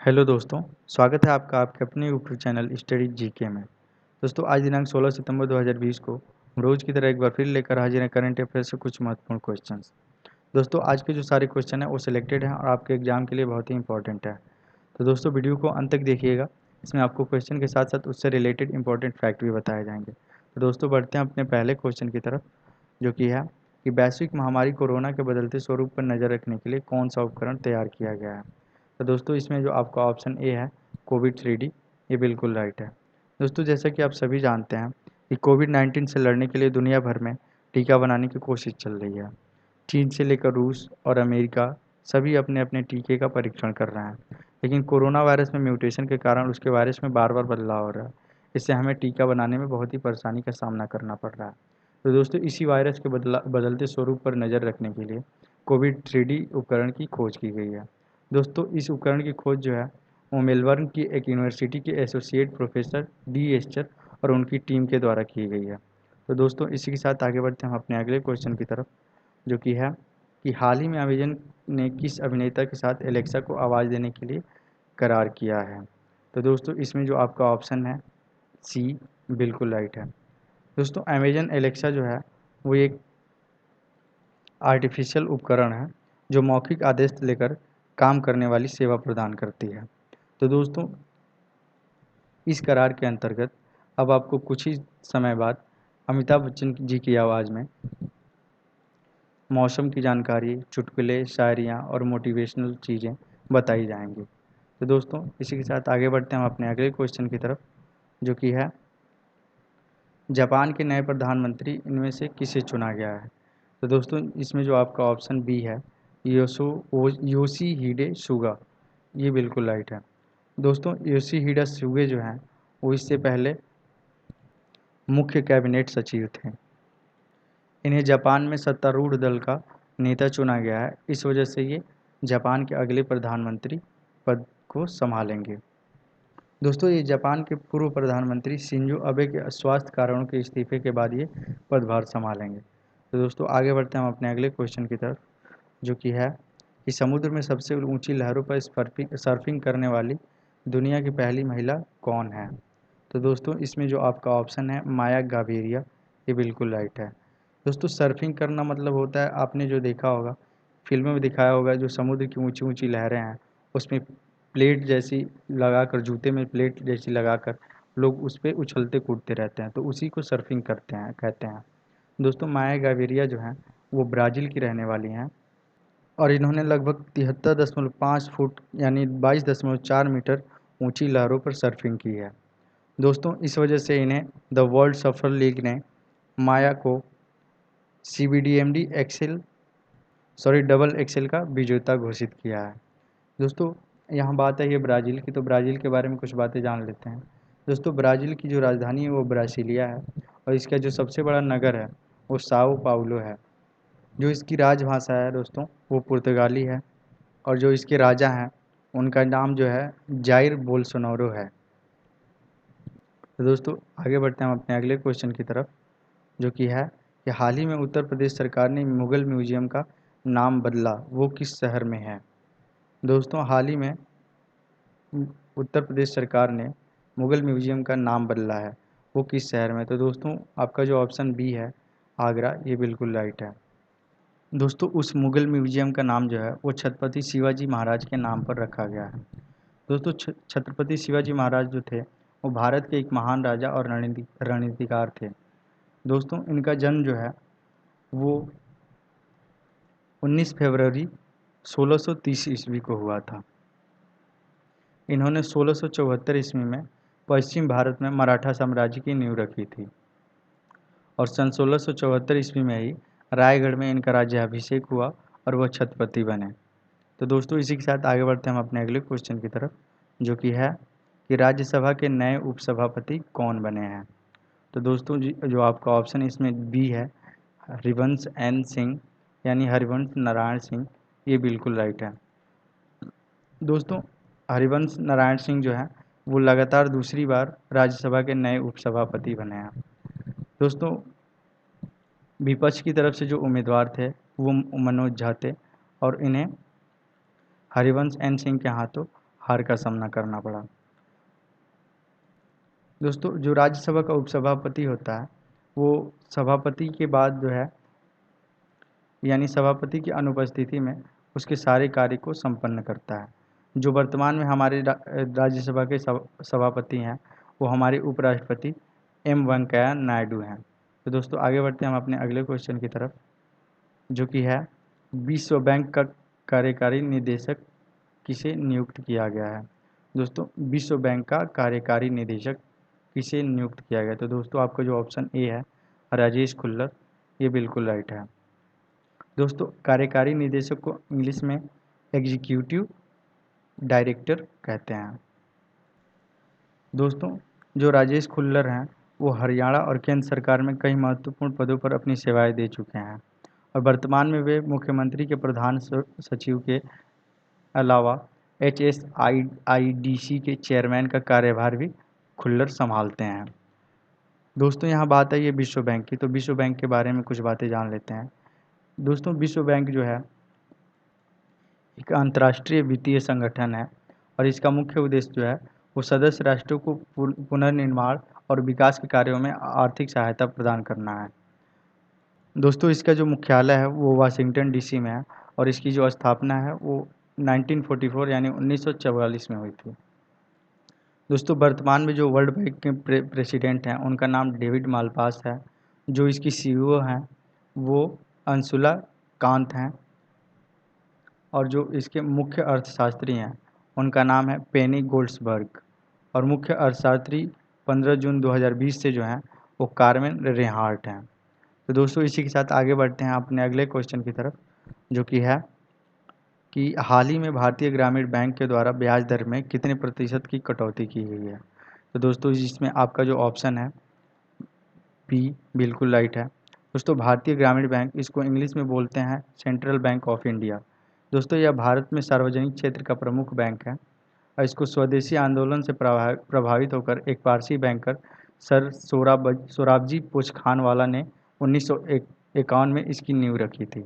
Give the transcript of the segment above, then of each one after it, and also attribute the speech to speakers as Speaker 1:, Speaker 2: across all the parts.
Speaker 1: Hello दोस्तों, स्वागत है आपका आपके अपने यूट्यूब चैनल स्टडी जीके में। दोस्तों आज दिनांक 16 सितंबर 2020 को हम रोज़ की तरह एक बार फिर लेकर हाजिर हैं करंट अफेयर्स से कुछ महत्वपूर्ण क्वेश्चंस। दोस्तों आज के जो सारे क्वेश्चन हैं वो सिलेक्टेड हैं और आपके एग्जाम के लिए बहुत ही इंपॉर्टेंट है। तो दोस्तों वीडियो को अंत तक देखिएगा, इसमें आपको क्वेश्चन के साथ साथ उससे रिलेटेड इंपॉर्टेंट फैक्ट भी बताए जाएंगे। तो दोस्तों बढ़ते हैं अपने पहले क्वेश्चन की तरफ, जो कि है कि वैश्विक महामारी कोरोना के बदलते स्वरूप पर नज़र रखने के लिए कौन सा उपकरण तैयार किया गया है। तो दोस्तों इसमें जो आपका ऑप्शन ए है कोविड 3D, ये बिल्कुल राइट है। दोस्तों जैसा कि आप सभी जानते हैं कि कोविड-19 से लड़ने के लिए दुनिया भर में टीका बनाने की कोशिश चल रही है। चीन से लेकर रूस और अमेरिका सभी अपने अपने टीके का परीक्षण कर रहे हैं, लेकिन कोरोना वायरस में म्यूटेशन के कारण उसके वायरस में बार बार बदलाव हो रहा है। इससे हमें टीका बनाने में बहुत ही परेशानी का सामना करना पड़ रहा है। तो दोस्तों इसी वायरस के बदलते स्वरूप पर नज़र रखने के लिए कोविड 3D उपकरण की खोज की गई है। दोस्तों इस उपकरण की खोज जो है वो मेलबर्न की एक यूनिवर्सिटी के एसोसिएट प्रोफेसर डी एस्चर और उनकी टीम के द्वारा की गई है। तो दोस्तों इसी के साथ आगे बढ़ते हैं हम अपने अगले क्वेश्चन की तरफ, जो कि है कि हाल ही में अमेजन ने किस अभिनेता के साथ एलेक्सा को आवाज़ देने के लिए करार किया है। तो दोस्तों इसमें जो आपका ऑप्शन है सी बिल्कुल राइट है। दोस्तों अमेजन एलेक्सा जो है वो एक आर्टिफिशियल उपकरण है जो मौखिक आदेश लेकर काम करने वाली सेवा प्रदान करती है। तो दोस्तों इस करार के अंतर्गत अब आपको कुछ ही समय बाद अमिताभ बच्चन जी की आवाज़ में मौसम की जानकारी, चुटकुले, शायरियाँ और मोटिवेशनल चीज़ें बताई जाएंगी। तो दोस्तों इसी के साथ आगे बढ़ते हैं हम अपने अगले क्वेश्चन की तरफ, जो कि है जापान के नए प्रधानमंत्री इनमें से किसे चुना गया है। तो दोस्तों इसमें जो आपका ऑप्शन बी है योशीहिडे सुगा, ये बिल्कुल राइट है। दोस्तों योशीहिडे सुगे जो हैं वो इससे पहले मुख्य कैबिनेट सचिव थे। इन्हें जापान में सत्तारूढ़ दल का नेता चुना गया है, इस वजह से ये जापान के अगले प्रधानमंत्री पद को संभालेंगे। दोस्तों ये जापान के पूर्व प्रधानमंत्री शिंजो अबे के स्वास्थ्य कारणों के इस्तीफे के बाद ये पदभार संभालेंगे। तो दोस्तों आगे बढ़ते हैं हम अपने अगले क्वेश्चन की तरफ, जो कि है कि समुद्र में सबसे ऊंची लहरों पर सर्फिंग करने वाली दुनिया की पहली महिला कौन है। तो दोस्तों इसमें जो आपका ऑप्शन है माया गाविरिया, ये बिल्कुल राइट है। दोस्तों सर्फिंग करना मतलब होता है, आपने जो देखा होगा फिल्मों में दिखाया होगा, जो समुद्र की ऊंची ऊंची लहरें हैं उसमें प्लेट जैसी लगाकर, जूते में प्लेट जैसी लगाकर लोग उस पर उछलते कूदते रहते हैं, तो उसी को सर्फिंग करते हैं कहते हैं। दोस्तों माया गाविरिया जो हैं वो ब्राज़ील की रहने वाली हैं और इन्होंने लगभग 73.5 फुट यानी 22.4 मीटर ऊंची लहरों पर सर्फिंग की है। दोस्तों इस वजह से इन्हें द वर्ल्ड सफर लीग ने माया को CBDMD एक्सेल डबल एक्सेल का विजेता घोषित किया है। दोस्तों यहाँ बात है ये ब्राज़ील की, तो ब्राज़ील के बारे में कुछ बातें जान लेते हैं। दोस्तों ब्राज़ील की जो राजधानी है वो ब्रासिलिया है और इसका जो सबसे बड़ा नगर है वो साओ पाउलो है। जो इसकी राजभाषा है दोस्तों वो पुर्तगाली है और जो इसके राजा हैं उनका नाम जो है जाइर बोल्सोनारो है। तो दोस्तों आगे बढ़ते हैं हम अपने अगले क्वेश्चन की तरफ, जो कि है कि हाल ही में उत्तर प्रदेश सरकार ने मुगल म्यूजियम का नाम बदला, वो किस शहर में है। दोस्तों हाल ही में उत्तर प्रदेश सरकार ने मुगल म्यूजियम का नाम बदला है, वो किस शहर में। तो दोस्तों आपका जो ऑप्शन बी है आगरा, ये बिल्कुल राइट है। दोस्तों उस मुगल म्यूजियम का नाम जो है वो छत्रपति शिवाजी महाराज के नाम पर रखा गया है। दोस्तों छत्रपति शिवाजी महाराज जो थे वो भारत के एक महान राजा और रणनीतिकार थे। दोस्तों इनका जन्म जो है वो 19 फरवरी 1630 ईस्वी को हुआ था। इन्होंने 1674 ईस्वी में पश्चिम भारत में मराठा साम्राज्य की नींव रखी थी और सन 1674 ईस्वी में ही रायगढ़ में इनका राज्याभिषेक हुआ और वह छत्रपति बने। तो दोस्तों इसी के साथ आगे बढ़ते हैं हम अपने अगले क्वेश्चन की तरफ, जो कि है कि राज्यसभा के नए उपसभापति कौन बने हैं। तो दोस्तों जो आपका ऑप्शन इसमें बी है हरिवंश एन सिंह यानी हरिवंश नारायण सिंह, ये बिल्कुल राइट है। दोस्तों हरिवंश नारायण सिंह जो हैं वो लगातार दूसरी बार राज्यसभा के नए उपसभापति बने हैं। दोस्तों विपक्ष की तरफ से जो उम्मीदवार थे वो मनोज झा थे और इन्हें हरिवंश एन सिंह के हाथों हार का सामना करना पड़ा। दोस्तों जो राज्यसभा का उपसभापति होता है वो सभापति के बाद जो है यानी सभापति की अनुपस्थिति में उसके सारे कार्य को संपन्न करता है। जो वर्तमान में हमारे राज्यसभा के सभापति हैं वो हमारे उपराष्ट्रपति एम वेंकैया नायडू हैं। तो दोस्तों आगे बढ़ते हैं हम अपने अगले क्वेश्चन की तरफ, जो कि है विश्व बैंक का कार्यकारी निदेशक किसे नियुक्त किया गया है। दोस्तों विश्व बैंक का कार्यकारी निदेशक किसे नियुक्त किया गया। तो दोस्तों आपका जो ऑप्शन ए है राजेश खुल्लर, ये बिल्कुल राइट है। दोस्तों कार्यकारी निदेशक को इंग्लिश में एग्जीक्यूटिव डायरेक्टर कहते हैं। दोस्तों जो राजेश खुल्लर हैं वो हरियाणा और केंद्र सरकार में कई महत्वपूर्ण पदों पर अपनी सेवाएं दे चुके हैं और वर्तमान में वे मुख्यमंत्री के प्रधान सचिव के अलावा HSIIDC के चेयरमैन का कार्यभार भी खुल्लर संभालते हैं। दोस्तों यहाँ बात आई है विश्व बैंक की, तो विश्व बैंक के बारे में कुछ बातें जान लेते हैं। दोस्तों विश्व बैंक जो है एक अंतर्राष्ट्रीय वित्तीय संगठन है और इसका मुख्य उद्देश्य जो है वो सदस्य राष्ट्रों को पुनर्निर्माण और विकास के कार्यों में आर्थिक सहायता प्रदान करना है। दोस्तों इसका जो मुख्यालय है वो वाशिंगटन DC में है और इसकी जो स्थापना है वो 1944 यानी 1944 में हुई थी। दोस्तों वर्तमान में जो वर्ल्ड बैंक के प्रेसिडेंट हैं उनका नाम डेविड मालपास है। जो इसकी CEO हैं वो अंशुला कांत हैं और जो इसके मुख्य अर्थशास्त्री हैं उनका नाम है पेनी गोल्ड्सबर्ग और मुख्य अर्थशास्त्री 15 जून 2020 से जो हैं वो कार्मेन रेहार्ट हैं। तो दोस्तों इसी के साथ आगे बढ़ते हैं अपने अगले क्वेश्चन की तरफ, जो कि है कि हाल ही में भारतीय ग्रामीण बैंक के द्वारा ब्याज दर में कितने प्रतिशत की कटौती की गई है। तो दोस्तों इसमें आपका जो ऑप्शन है बी बिल्कुल राइट है। दोस्तों भारतीय ग्रामीण बैंक, इसको इंग्लिश में बोलते हैं सेंट्रल बैंक ऑफ इंडिया। दोस्तों यह भारत में सार्वजनिक क्षेत्र का प्रमुख बैंक है और इसको स्वदेशी आंदोलन से प्रभावित होकर एक पारसी बैंकर सर सोराबजी पोचखानवाला ने 1951 में इसकी नींव रखी थी।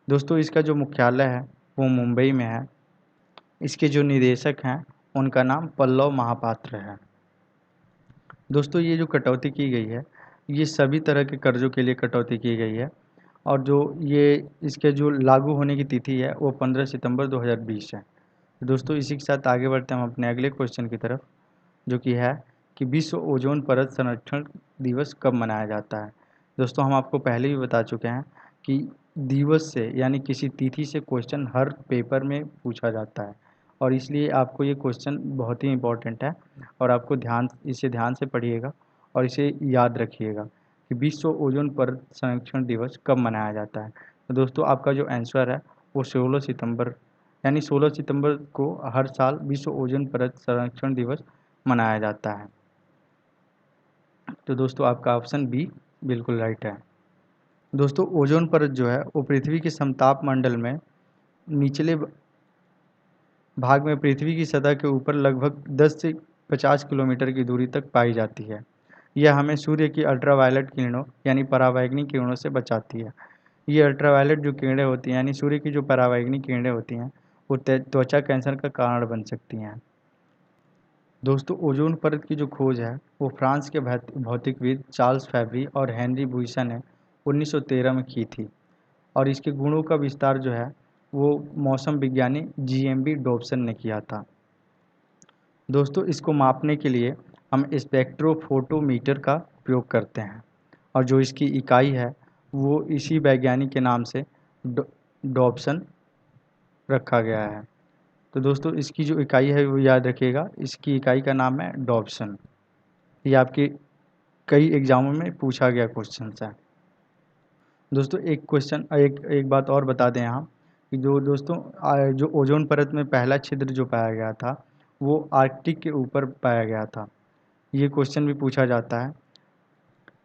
Speaker 1: दोस्तों इसका जो मुख्यालय है वो मुंबई में है। इसके जो निदेशक हैं उनका नाम पल्लव महापात्र है। दोस्तों ये जो कटौती की गई है ये सभी तरह के कर्जों के लिए कटौती की गई है और जो ये इसके जो लागू होने की तिथि है वो 15 सितंबर 2020 है। दोस्तों इसी के साथ आगे बढ़ते हैं हम अपने अगले क्वेश्चन की तरफ, जो कि है कि विश्व ओजोन परत संरक्षण दिवस कब मनाया जाता है। दोस्तों हम आपको पहले भी बता चुके हैं कि दिवस से यानी किसी तिथि से क्वेश्चन हर पेपर में पूछा जाता है और इसलिए आपको ये क्वेश्चन बहुत ही इम्पोर्टेंट है और आपको इसे ध्यान से पढ़िएगा और इसे याद रखिएगा कि विश्व ओजोन परत संरक्षण दिवस कब मनाया जाता है। तो दोस्तों आपका जो आंसर है वो 16 सितंबर यानी 16 सितंबर को हर साल विश्व ओजोन परत संरक्षण दिवस मनाया जाता है। तो दोस्तों आपका ऑप्शन बी बिल्कुल राइट है। दोस्तों ओजोन परत जो है वो पृथ्वी के समताप मंडल में निचले भाग में पृथ्वी की सतह के ऊपर लगभग 10 से 50 किलोमीटर की दूरी तक पाई जाती है। यह हमें सूर्य की अल्ट्रावायलेट किरणों यानी परावैंगनी किरणों से बचाती है। ये अल्ट्रावायलेट जो किरणें होती हैं यानी सूर्य की जो परावैंगनी किरणें होती हैं वो त्वचा कैंसर का कारण बन सकती हैं। दोस्तों ओजोन परत की जो खोज है वो फ्रांस के भौतिकविद चार्ल्स फैब्री और हेनरी बुइसन ने 1913 में की थी और इसके गुणों का विस्तार जो है वो मौसम विज्ञानी GMB डॉब्सन ने किया था। दोस्तों इसको मापने के लिए हम स्पेक्ट्रोफोटोमीटर का उपयोग करते हैं और जो इसकी इकाई है वो इसी वैज्ञानिक के नाम से डॉब्सन रखा गया है। तो दोस्तों इसकी जो इकाई है वो याद रखिएगा, इसकी इकाई का नाम है डॉब्सन। ये आपके कई एग्जामों में पूछा गया क्वेश्चन है। दोस्तों एक बात और बता दें यहाँ कि जो ओजोन परत में पहला छिद्र जो पाया गया था वो आर्कटिक के ऊपर पाया गया था। ये क्वेश्चन भी पूछा जाता है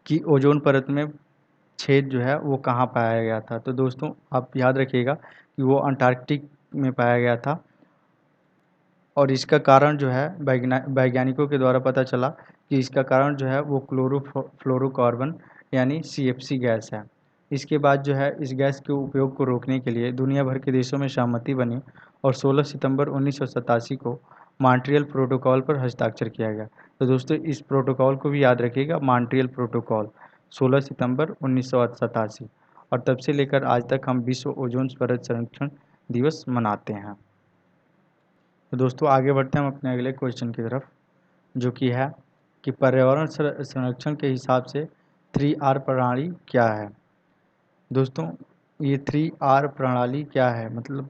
Speaker 1: कि ओजोन परत में छेद जो है वो कहाँ पाया गया था। तो दोस्तों आप याद रखिएगा कि वो अंटार्कटिक में पाया गया था और इसका कारण जो है वैज्ञानिकों के द्वारा पता चला कि इसका कारण जो है वो क्लोरोफ्लोरोकार्बन यानी CFC गैस है। इसके बाद जो है इस गैस के उपयोग को रोकने के लिए दुनिया भर के देशों में सहमति बनी और 16 सितंबर 1987 को मॉन्ट्रियल प्रोटोकॉल पर हस्ताक्षर किया गया। तो दोस्तों इस प्रोटोकॉल को भी याद रखिएगा, मॉन्ट्रियल प्रोटोकॉल 16 सितंबर 1987, और तब से लेकर आज तक हम विश्व ओजोन परत संरक्षण दिवस मनाते हैं। तो दोस्तों आगे बढ़ते हैं हम अपने अगले क्वेश्चन की तरफ, जो कि है कि पर्यावरण संरक्षण के हिसाब से 3R प्रणाली क्या है। दोस्तों ये 3R प्रणाली क्या है, मतलब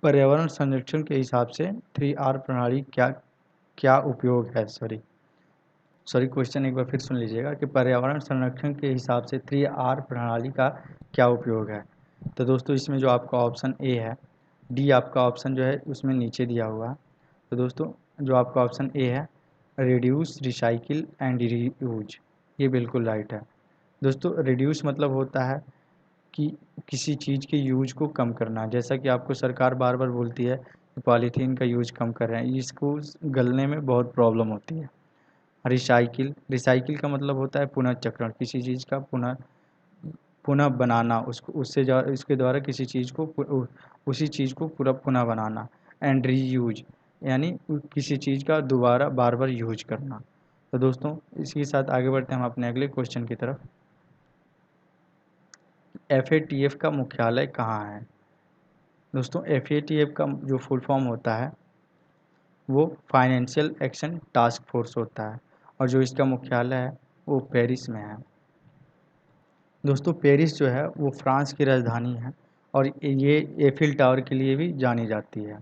Speaker 1: पर्यावरण संरक्षण के हिसाब से 3R प्रणाली क्या क्या उपयोग है। सॉरी क्वेश्चन एक बार फिर सुन लीजिएगा कि पर्यावरण संरक्षण के हिसाब से 3R प्रणाली का क्या उपयोग है। तो दोस्तों इसमें जो आपका ऑप्शन ए है, डी आपका ऑप्शन जो है उसमें नीचे दिया हुआ है। तो दोस्तों जो आपका ऑप्शन ए है, रिड्यूस, रिसाइकिल एंड रीयूज, ये बिल्कुल राइट है। दोस्तों रिड्यूस मतलब होता है कि किसी चीज़ के यूज को कम करना, जैसा कि आपको सरकार बार बार बोलती है कि पॉलीथीन का यूज कम कर रहे हैं, इसको गलने में बहुत प्रॉब्लम होती है। रिसाइकिल, रिसाइकिल का मतलब होता है पुनर्चक्रण, किसी चीज़ का पुनः बनाना, उसको इसके द्वारा किसी चीज़ को उसी चीज़ को पूरा पुनः बनाना। एंड रीयूज यानी किसी चीज़ का दोबारा बार बार यूज करना। तो दोस्तों इसी के साथ आगे बढ़ते हैं हम अपने अगले क्वेश्चन की तरफ। FATF का मुख्यालय कहाँ है। दोस्तों FATF का जो फुल फॉर्म होता है वो फाइनेंशियल एक्शन टास्क फोर्स होता है, और जो इसका मुख्यालय है वो पेरिस में है। दोस्तों पेरिस जो है वो फ्रांस की राजधानी है, और ये एफिल टावर के लिए भी जानी जाती है।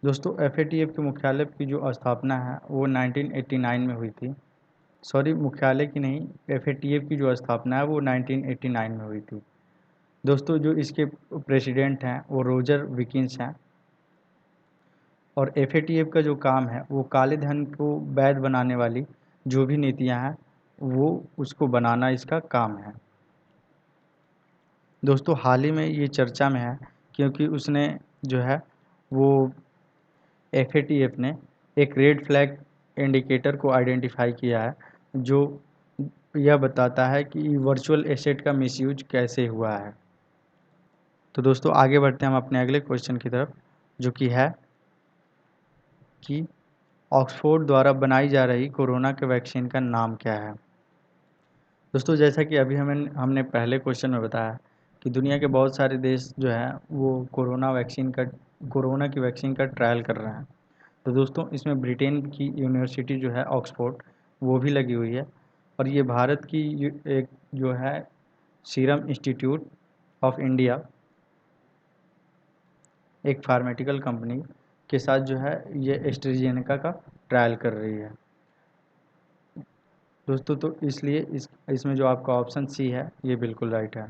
Speaker 1: दोस्तों FATF के मुख्यालय की जो स्थापना है वो 1989 में हुई थी। सॉरी मुख्यालय की नहीं, FATF की जो स्थापना है वो 1989 में हुई थी। दोस्तों जो इसके प्रेसिडेंट हैं वो रोजर विकिंस हैं, और FATF का जो काम है वो काले धन को वैध बनाने वाली जो भी नीतियां हैं वो उसको बनाना इसका काम है। दोस्तों हाल ही में ये चर्चा में है क्योंकि उसने जो है वो FATF ने एक रेड फ्लैग इंडिकेटर को आइडेंटिफाई किया है, जो यह बताता है कि वर्चुअल एसेट का मिसयूज कैसे हुआ है। तो दोस्तों आगे बढ़ते हैं हम अपने अगले क्वेश्चन की तरफ, जो कि है कि ऑक्सफोर्ड द्वारा बनाई जा रही कोरोना के वैक्सीन का नाम क्या है। दोस्तों जैसा कि अभी हमने पहले क्वेश्चन में बताया कि दुनिया के बहुत सारे देश जो हैं वो कोरोना की वैक्सीन का ट्रायल कर रहे हैं। तो दोस्तों इसमें ब्रिटेन की यूनिवर्सिटी जो है ऑक्सफोर्ड, वो भी लगी हुई है, और ये भारत की एक जो है सीरम इंस्टीट्यूट ऑफ इंडिया, एक फार्मेटिकल कंपनी के साथ जो है ये एस्ट्रेजेनेका का ट्रायल कर रही है। दोस्तों तो इसलिए इसमें जो आपका ऑप्शन सी है ये बिल्कुल राइट है।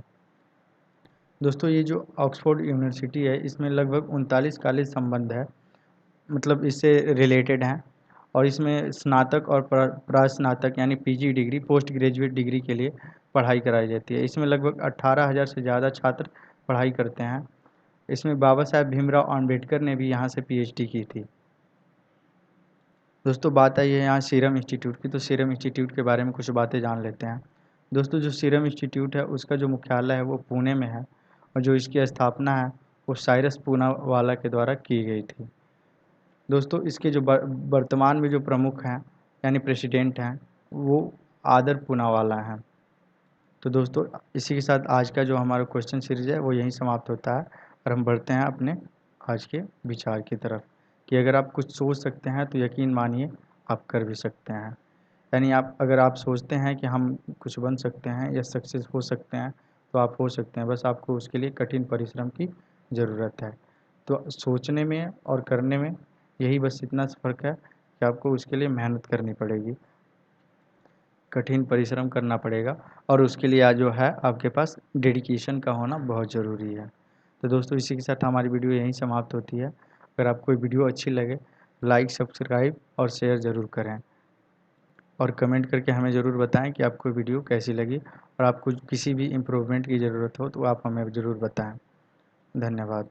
Speaker 1: दोस्तों ये जो ऑक्सफोर्ड यूनिवर्सिटी है इसमें लगभग 39 कॉलेज संबंध है, मतलब इससे रिलेटेड हैं, और इसमें स्नातक और प्रास्नातक यानी PG degree, post graduate degree के लिए पढ़ाई कराई जाती है। इसमें लगभग 18,000 से ज़्यादा छात्र पढ़ाई करते हैं। इसमें बाबा साहेब भीमराव अम्बेडकर ने भी यहाँ से PhD की थी। दोस्तों बात आई है यहाँ सीरम इंस्टीट्यूट की, तो सीरम इंस्टीट्यूट के बारे में कुछ बातें जान लेते हैं। दोस्तों जो सीरम इंस्टीट्यूट है उसका जो मुख्यालय है वो पुणे में है, और जो इसकी स्थापना है वो साइरस पूनावाला के द्वारा की गई थी। दोस्तों इसके जो वर्तमान में जो प्रमुख हैं यानी प्रेसिडेंट हैं वो आदर पूनावाला हैं। तो दोस्तों इसी के साथ आज का जो हमारा क्वेश्चन सीरीज है वो यहीं समाप्त होता है, और हम बढ़ते हैं अपने आज के विचार की तरफ कि अगर आप कुछ सोच सकते हैं तो यकीन मानिए आप कर भी सकते हैं। यानी अगर आप सोचते हैं कि हम कुछ बन सकते हैं या सक्सेस हो सकते हैं तो आप हो सकते हैं, बस आपको उसके लिए कठिन परिश्रम की ज़रूरत है। तो सोचने में और करने में यही बस इतना फ़र्क है कि आपको उसके लिए मेहनत करनी पड़ेगी, कठिन परिश्रम करना पड़ेगा, और उसके लिए आज जो है आपके पास डेडिकेशन का होना बहुत ज़रूरी है। तो दोस्तों इसी के साथ हमारी वीडियो यहीं समाप्त होती है। अगर आपको वीडियो अच्छी लगे लाइक, सब्सक्राइब और शेयर ज़रूर करें, और कमेंट करके हमें ज़रूर बताएं कि आपको वीडियो कैसी लगी, और आपको किसी भी इम्प्रूवमेंट की ज़रूरत हो तो आप हमें ज़रूर बताएं। धन्यवाद।